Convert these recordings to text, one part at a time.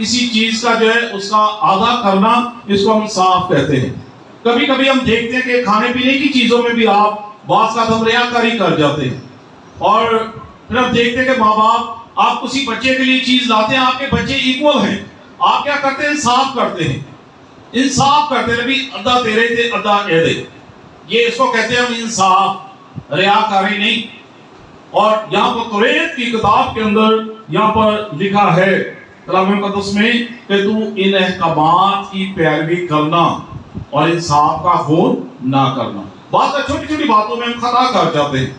کسی چیز کا جو ہے اس کا آدھا کرنا، اس کو ہم انصاف کہتے ہیں۔ کبھی کبھی ہم دیکھتے ہیں کہ کھانے پینے کی چیزوں میں بھی آپ بعض کا ہم ریاکاری کر جاتے ہیں، اور پھر ہم دیکھتے ہیں کہ ماں باپ آپ کسی بچے کے لیے چیز لاتے ہیں، آپ کے بچے ایکول ہیں، آپ کیا کرتے ہیں؟ انصاف کرتے ہیں، انصاف کرتے ہیں، نبی ادھا تیرے دے ادھا اے دے، یہ اس کو کہتے ہیں ہم انصاف، ریاکاری نہیں۔ اور یہاں پر توریت کی کتاب کے اندر یہاں پر لکھا ہے کلام مقدس میں کہ تو ان احکامات کی پیروی کرنا اور انصاف کا خون نہ کرنا۔ بات چھوٹی چھوٹی باتوں میں ہم خطا کر جاتے ہیں،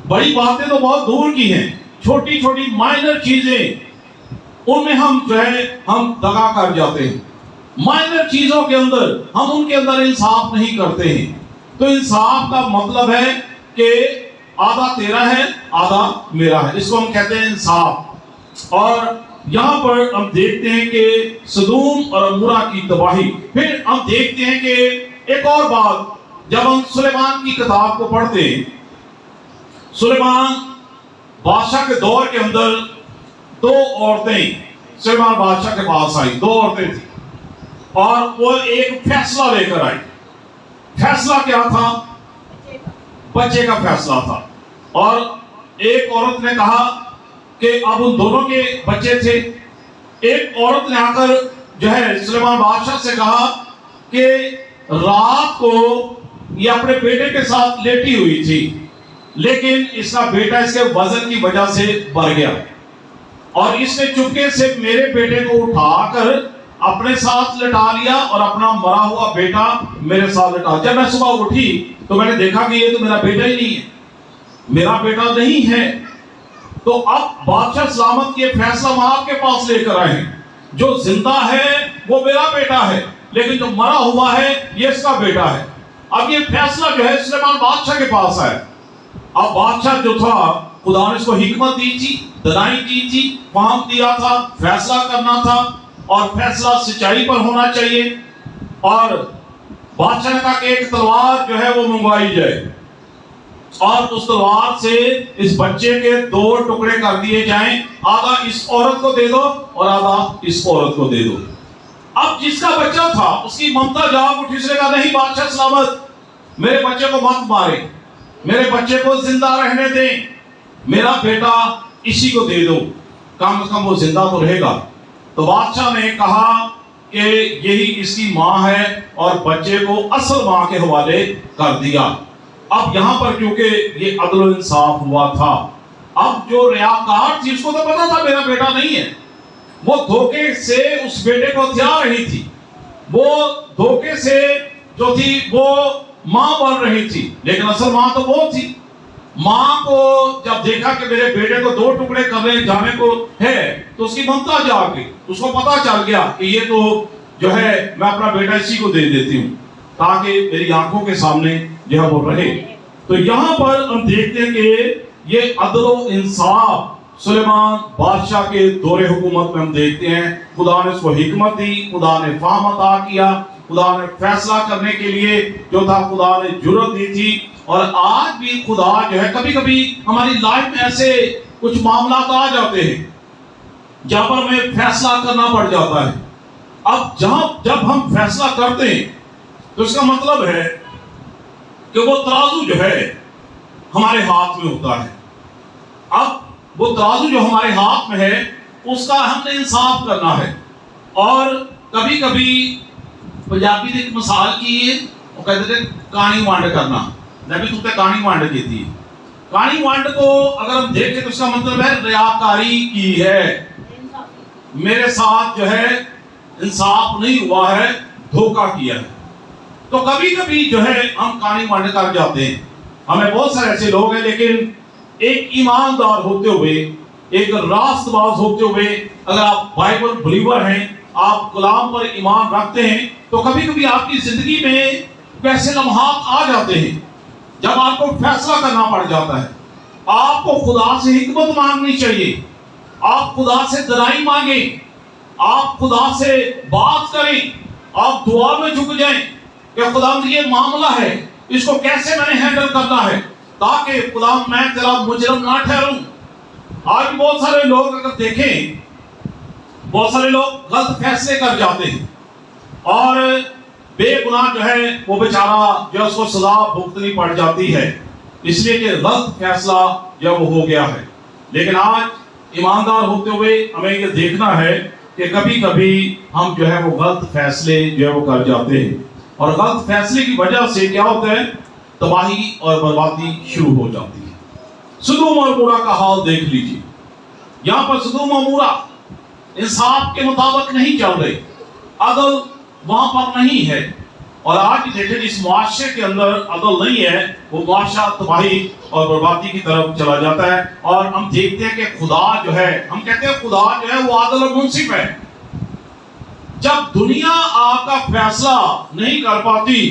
بڑی باتیں تو بہت دور کی ہیں، چھوٹی چھوٹی مائنر چیزیں ان میں ہم جو ہے ہم دغا کر جاتے ہیں، مائنر چیزوں کے اندر ہم ان کے اندر انصاف نہیں کرتے ہیں۔ تو انصاف کا مطلب ہے کہ آدھا تیرا ہے آدھا میرا ہے، اس کو ہم کہتے ہیں انصاف۔ اور یہاں پر ہم دیکھتے ہیں کہ سدوم اور عمورہ کی تباہی، پھر ہم دیکھتے ہیں کہ ایک اور بات جب ہم سلیمان کی کتاب کو پڑھتے ہیں، سلیمان بادشاہ کے دور کے اندر دو عورتیں سلیمان بادشاہ کے پاس آئی، دو عورتیں تھیں، اور وہ ایک فیصلہ لے کر آئی۔ فیصلہ کیا تھا؟ بچے کا فیصلہ تھا۔ اور ایک عورت نے کہا کہ اب ان دونوں کے بچے تھے، ایک عورت نے آ کر جو ہے سلیمان بادشاہ سے کہا کہ رات کو یہ اپنے بیٹے کے ساتھ لیٹی ہوئی تھی، لیکن اس کا بیٹا اس کے وزن کی وجہ سے بڑھ گیا، اور اس نے چپکے سے میرے بیٹے کو اٹھا کر اپنے ساتھ لٹا لیا اور اپنا مرا ہوا بیٹا میرے ساتھ لٹا۔ جب میں صبح اٹھی تو میں نے دیکھا کہ یہ تو میرا بیٹا ہی نہیں ہے، میرا بیٹا نہیں ہے۔ تو اب بادشاہ سلامت یہ فیصلہ ہم آپ کے پاس لے کر آئے ہیں، جو زندہ ہے وہ میرا بیٹا ہے، لیکن جو مرا ہوا ہے یہ اس کا بیٹا ہے۔ اب یہ فیصلہ جو ہے سلیمان بادشاہ کے پاس ہے۔ اب بادشاہ جو تھا، خدا نے اس کو حکمت دی تھی، دانائی دی تھی، فہم دیا تھا، فیصلہ کرنا تھا، اور فیصلہ سچائی پر ہونا چاہیے۔ اور بادشاہ نے کہا کہ ایک تلوار جو ہے وہ منگوائی جائے، اور اس تلوار سے اس بچے کے دو ٹکڑے کر دیے جائیں، آدھا اس عورت کو دے دو اور آدھا اس عورت کو دے دو۔ اب جس کا بچہ تھا اس کی ممتا جاگ اٹھی، اس نے کہا نہیں بادشاہ سلامت، میرے بچے کو مت مارے، میرے بچے کو زندہ رہنے دیں، میرا بیٹا اسی کو دے دو، کم از کم وہ زندہ تو رہے گا۔ تو بادشاہ نے کہا کہ یہی اس کی ماں ہے، اور بچے کو اصل ماں کے حوالے کر دیا۔ اب یہاں پر کیونکہ یہ عدل و انصاف ہوا تھا، اب جو ریاکار تھی اس کو تو پتا تھا میرا بیٹا نہیں ہے، وہ دھوکے سے اس بیٹے کو ہتھیا رہی تھی، وہ دھوکے سے جو تھی وہ ماں بن رہی تھی، لیکن اصل ماں تو وہ تھی۔ ماں کو جب دیکھا کہ میرے بیٹے کو دو ٹکڑے کرنے جانے کو ہے تو اس کی ممتا جاگ گئی، اس کو پتا چل گیا کہ یہ تو جو ہے میں اپنا بیٹا اسی کو دے دیتی ہوں تاکہ میری آنکھوں کے سامنے جو ہے وہ رہے۔ تو یہاں پر ہم دیکھتے ہیں کہ یہ عدل و انصاف سلیمان بادشاہ کے دور حکومت میں ہم دیکھتے ہیں، خدا نے اس کو حکمت دی، خدا نے فہم عطا کیا، خدا نے فیصلہ کرنے کے لیے جو تھا خدا نے جرأت دی تھی۔ اور آج بھی خدا جو ہے کبھی کبھی ہماری لائف میں ایسے کچھ معاملات آ جاتے ہیں جہاں پر ہمیں فیصلہ کرنا پڑ جاتا ہے۔ اب جب ہم فیصلہ کرتے ہیں تو اس کا مطلب ہے کہ وہ ترازو جو ہے ہمارے ہاتھ میں ہوتا ہے۔ اب وہ ترازو جو ہمارے ہاتھ میں ہے اس کا ہم نے انصاف کرنا ہے۔ اور کبھی کبھی پنجابی نے ایک مثال کی ہے، وہ کہتے تھے کہانی وانڈ کرنا، نبی تو کہانی وانڈ کہتی ہے۔ کہانی وانڈ کو اگر ہم دیکھیں تو اس کا مطلب ہے ریاکاری کی ہے، میرے ساتھ جو ہے انصاف نہیں ہوا ہے، دھوکہ کیا ہے۔ تو کبھی کبھی جو ہے ہم کہانی وانڈ کر جاتے ہیں۔ ہمیں بہت سارے ایسے لوگ ہیں لیکن ایک ایماندار ہوتے ہوئے، ایک راست باز ہوتے ہوئے، اگر آپ بائبل بلیور ہیں، آپ کلام پر ایمان رکھتے ہیں، تو کبھی کبھی آپ کی زندگی میں ایسے لمحات آ جاتے ہیں جب آپ کو فیصلہ کرنا پڑ جاتا ہے۔ آپ کو خدا سے حکمت مانگنی چاہیے، آپ خدا سے دلائی مانگیں، آپ خدا سے بات کریں، آپ دعا میں جھک جائیں کہ خدا یہ معاملہ ہے، اس کو کیسے میں نے ہینڈل کرنا ہے تاکہ خدا میں تیرا مجرم نہ ٹھہروں۔ آج بہت سارے لوگ اگر دیکھیں بہت سارے لوگ غلط فیصلے کر جاتے ہیں اور بے گناہ جو ہے وہ بیچارہ جو ہے اس کو سزا بھگتنی پڑ جاتی ہے، اس لیے کہ غلط فیصلہ جو وہ ہو گیا ہے۔ لیکن آج ایماندار ہوتے ہوئے ہمیں یہ دیکھنا ہے کہ کبھی کبھی ہم جو ہے وہ غلط فیصلے جو ہے وہ کر جاتے ہیں، اور غلط فیصلے کی وجہ سے کیا ہوتا ہے؟ تباہی اور بربادی شروع ہو جاتی ہے۔ سدوم اور عمورہ کا حال دیکھ لیجیے۔ یہاں پر سدوم اور عمورہ انصاف کے مطابق نہیں چل رہے، عدل وہاں پر نہیں ہے، اور آج دیکھیں جس معاشرے کے اندر عدل نہیں ہے وہ معاشرہ تباہی اور بربادی کی طرف چلا جاتا ہے۔ اور ہم دیکھتے ہیں کہ خدا جو ہے، ہم کہتے ہیں خدا جو ہے وہ عادل اور منصف ہے۔ جب دنیا آپ کا فیصلہ نہیں کر پاتی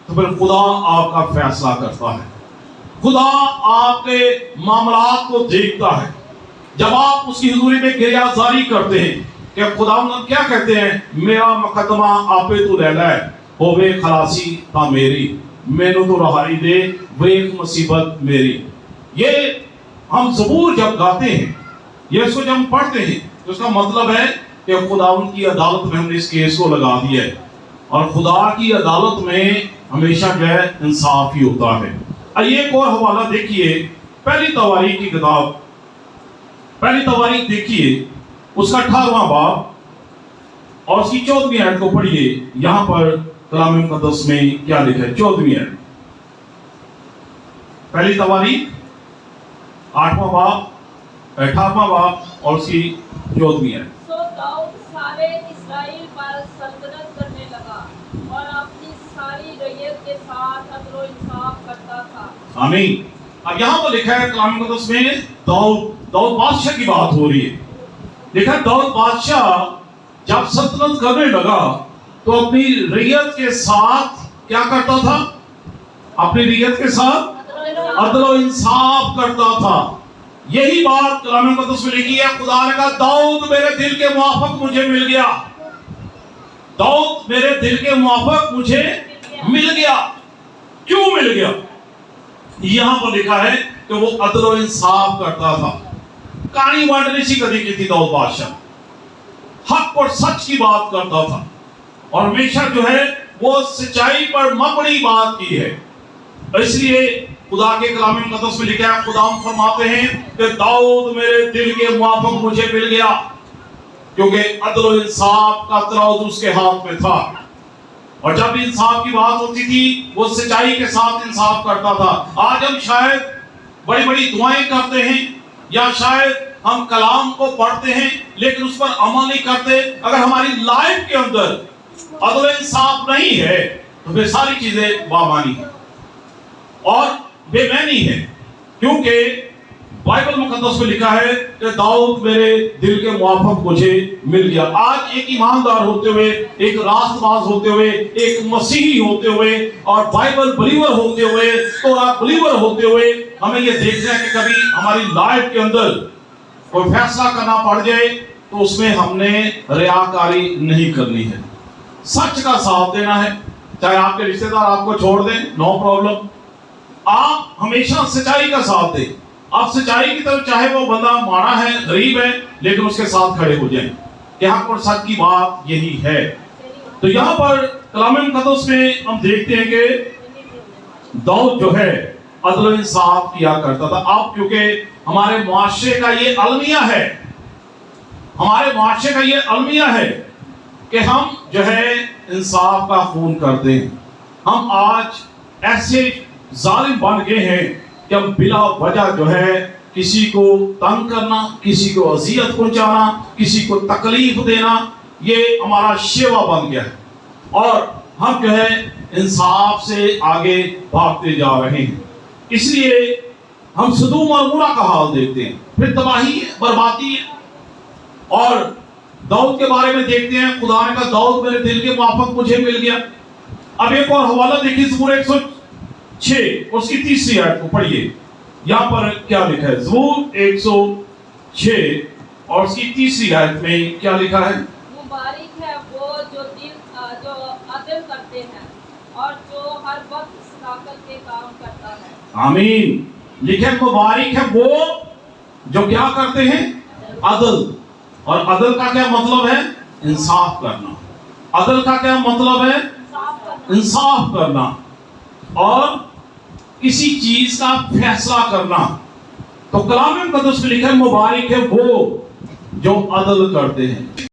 تو پھر خدا آپ کا فیصلہ کرتا ہے۔ خدا آپ کے معاملات کو دیکھتا ہے۔ جب آپ اس کی حضوری میں گریہ زاری کرتے ہیں کہ خداوند کیا کہتے ہیں؟ میرا مقدمہ آپے تو لے لے ہوے خلاصی تا میری، مینو تو رہائی دے ویک مصیبت میری۔ یہ ہم زبور جب گاتے ہیں، یہ اس کو جب ہم پڑھتے ہیں تو اس کا مطلب ہے کہ خداوند کی عدالت میں ہم نے اس کیس کو لگا دیا ہے، اور خدا کی عدالت میں ہمیشہ جو ہے انصاف ہی ہوتا ہے۔ آئیے ایک اور حوالہ دیکھیے، پہلی تواریخ کی کتاب، پہلی تواریخ دیکھیے اس کا 18واں باب اور اس کی 14ویں آیت کو پڑھیے۔ یہاں پر کلام مقدس میں کیا لکھا ہے؟ 14ویں آیت، پہلی تواریخ 8واں باب 18واں باب اور اس کی 14ویں آیت۔ سو داؤد سارے اسرائیل پر سلطنت کرنے لگا اور اپنی ساری رعیت کے ساتھ عدل و انصاف کرتا تھا۔ آمین۔ اب یہاں پر لکھا ہے کلام مقدس میں داؤد بادشاہ کی بات ہو رہی ہے۔ دیکھا داؤد بادشاہ جب سلطنت کرنے لگا تو اپنی رعیت کے ساتھ کیا کرتا تھا؟ اپنی رعیت کے ساتھ عدل و انصاف کرتا تھا۔ یہی بات کلام مقدس میں لکھی ہے۔ خدا نے کہا داؤد میرے دل کے موافق مجھے مل گیا، داؤد میرے دل کے موافق مجھے مل گیا۔ کیوں مل گیا؟ یہاں پر لکھا ہے کہ وہ عدل و انصاف کرتا تھا۔ کہانی بانٹنے سی کدی کی تھی داؤد بادشاہ، حق اور سچ کی بات کرتا تھا، اور ہمیشہ جو ہے وہ سچائی پر مبنی بات کی ہے۔ اس لیے خدا کے کلام مقدس میں لکھا ہے، خدا فرماتے ہیں کہ داؤد میرے دل کے موافق مجھے مل گیا، کیونکہ عدل و انصاف کا ترازو اس کے ہاتھ میں تھا، اور جب انصاف کی بات ہوتی تھی وہ سچائی کے ساتھ انصاف کرتا تھا۔ آج ہم شاید بڑی بڑی دعائیں کرتے ہیں، یا شاید ہم کلام کو پڑھتے ہیں لیکن اس پر عمل نہیں کرتے۔ اگر ہماری لائف کے اندر عدل و انصاف نہیں ہے تو پھر ساری چیزیں بامانی ہیں اور بے معنی ہے، کیونکہ بائبل مقدس میں لکھا ہے کہ داؤد میرے دل کے موافق مجھے مل گیا۔ آج ایک ایماندار ہوتے ہوئے، ایک راست باز ہوتے ہوئے، ایک مسیحی ہوتے ہوئے، اور بائبل بلیور ہوتے ہوئے، قرآن بلیور ہوتے ہوئے، ہمیں یہ دیکھنا ہے کہ کبھی ہماری لائف کے اندر کوئی فیصلہ کرنا پڑ جائے تو اس میں ہم نے ریاکاری نہیں کرنی ہے، سچ کا ساتھ دینا ہے۔ چاہے آپ کے رشتہ دار آپ کو چھوڑ دیں، نو پرابلم، آپ ہمیشہ سچائی کا ساتھ دیں۔ آپ سچائی کی طرف، چاہے وہ بندہ ماڑا ہے، غریب ہے، لیکن اس کے ساتھ کھڑے ہو جائیں کہ حق اور سچ کی بات یہی ہے۔ تو یہاں پر کلام مقدس میں ہم دیکھتے ہیں کہ داؤد جو ہے عدل و انصاف کیا کرتا تھا۔ اب کیونکہ ہمارے معاشرے کا یہ المیہ ہے، ہمارے معاشرے کا یہ المیہ ہے کہ ہم جو ہے انصاف کا خون کرتے ہیں۔ ہم آج ایسے ظالم بن گئے ہیں کہ ہم بلا وجہ جو ہے کسی کو تنگ کرنا، کسی کو اذیت پہنچانا، کسی کو تکلیف دینا، یہ ہمارا شیوا بن گیا ہے، اور ہم جو ہے انصاف سے آگے بھاگتے جا رہے ہیں۔ اس لیے ہم سدوم اور عمورہ کا حال دیکھتے ہیں، پھر تباہی ہے، بربادی ہے، اور داؤد کے بارے میں دیکھتے ہیں۔ خدا نے کہا داؤد میرے دل کے موافق مجھے مل گیا۔ اب ایک اور حوالہ دیکھیے، زبور 106 اس کی 30 آیت کو پڑھیے۔ یہاں پر کیا لکھا ہے؟ زبور 106 اور اس کی 30 آیت میں کیا لکھا ہے؟ مبارک ہے وہ جو عدل کرتے ہیں اور جو ہر وقت صداقت کے کام کرتا ہے۔ آمین۔ لکھے مبارک ہے وہ جو کیا کرتے ہیں؟ عدل، اور عدل کا کیا مطلب ہے؟ انصاف کرنا. عدل کا کیا مطلب ہے؟ انصاف کرنا اور کسی چیز کا فیصلہ کرنا. تو کلام مقدس میں لکھا ہے مبارک ہے وہ جو عدل کرتے ہیں.